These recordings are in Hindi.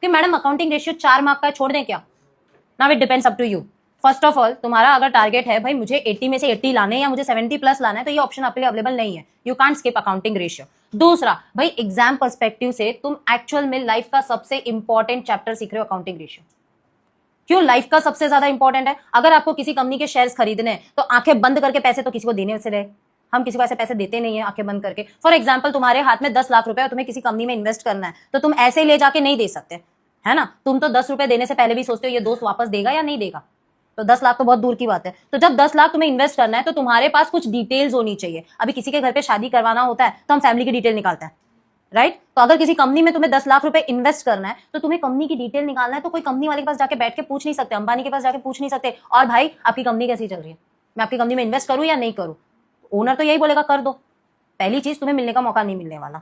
कि मैडम अकाउंटिंग रेशियो 4 मार्क का छोड़ दें क्या? Now it depends up to you. First of all, तुम्हारा अगर टारगेट है भाई मुझे 80 में से 80 लाने या मुझे 70 प्लस लाना है, तो ये ऑप्शन आपके लिए अवेलेबल नहीं है। You can't skip accounting ratio. दूसरा, भाई एग्जाम पर्सपेक्टिव से तुम एक्चुअल में लाइफ का सबसे इंपॉर्टेंट चैप्टर सीख रहे हो अकाउंटिंग रेशियो। क्यों लाइफ का सबसे ज्यादा इंपॉर्टेंट है? अगर आपको किसी कंपनी के शेयर्स खरीदने हैं तो आंखें बंद करके पैसे तो किसी को देने से रहे। हम किसी को ऐसे पैसे देते नहीं है आंखें बंद करके। फॉर एग्जाम्पल, तुम्हारे हाथ में 10 लाख रुपए और तुम्हें किसी कंपनी में इन्वेस्ट करना है, तो तुम ऐसे ही ले जाके नहीं दे सकते, है ना? तुम तो 10 रुपए देने से पहले भी सोचते हो ये दोस्त वापस देगा या नहीं देगा। तो 10 लाख तो बहुत दूर की बात है। तो जब 10 लाख तुम्हें इन्वेस्ट करना है तो तुम्हारे पास कुछ डिटेल्स होनी चाहिए। अभी किसी के घर पे शादी करवाना होता है तो हम फैमिली की डिटेल निकालते हैं, राइट? तो अगर किसी कंपनी में तुम्हें 10 लाख रुपए इन्वेस्ट करना है तो तुम्हें कंपनी की डिटेल निकालना है। तो कोई कंपनी वाले के पास जाके बैठ के पूछ नहीं सकते, अंबानी के पास जाके पूछ नहीं सकते, और भाई आपकी कंपनी कैसी चल रही है, मैं आपकी कंपनी में इन्वेस्ट करूं या नहीं करूं? ओनर तो यही बोलेगा कर दो। पहली चीज, तुम्हें मिलने का मौका नहीं मिलने वाला।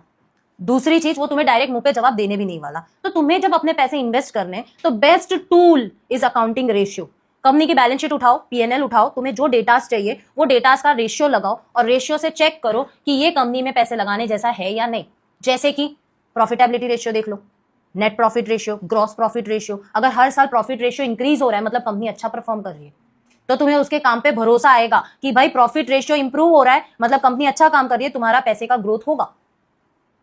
दूसरी चीज, वो तुम्हें डायरेक्ट मुंह पे जवाब देने भी नहीं वाला। तो तुम्हें जब अपने पैसे इन्वेस्ट करने, तो best tool is accounting ratio. Company की बैलेंस शीट उठाओ, पीएनएल उठाओ, तुम्हें जो डेटास चाहिए वो डेटास का रेशियो लगाओ और रेशियो से चेक करो कि ये कंपनी में पैसे लगाने जैसा है या नहीं। जैसे कि प्रॉफिटेबिलिटी रेशियो देख लो, net profit ratio, gross profit ratio. अगर हर साल प्रॉफिट रेशियो इंक्रीज हो रहा है मतलब कंपनी अच्छा परफॉर्म कर रही है, तो तुम्हें उसके काम पे भरोसा आएगा कि भाई प्रॉफिट रेशियो इंप्रूव हो रहा है मतलब कंपनी अच्छा काम कर रही है, तुम्हारा पैसे का ग्रोथ होगा।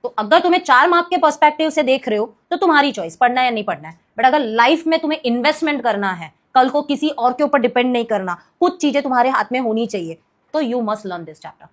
तो अगर तुम्हें 4 मार्क के पर्सपेक्टिव से देख रहे हो तो तुम्हारी चॉइस, पढ़ना है या नहीं पढ़ना है। बट अगर लाइफ में तुम्हें इन्वेस्टमेंट करना है, कल को किसी और के ऊपर डिपेंड नहीं करना, कुछ चीजें तुम्हारे हाथ में होनी चाहिए, तो you must learn this chapter.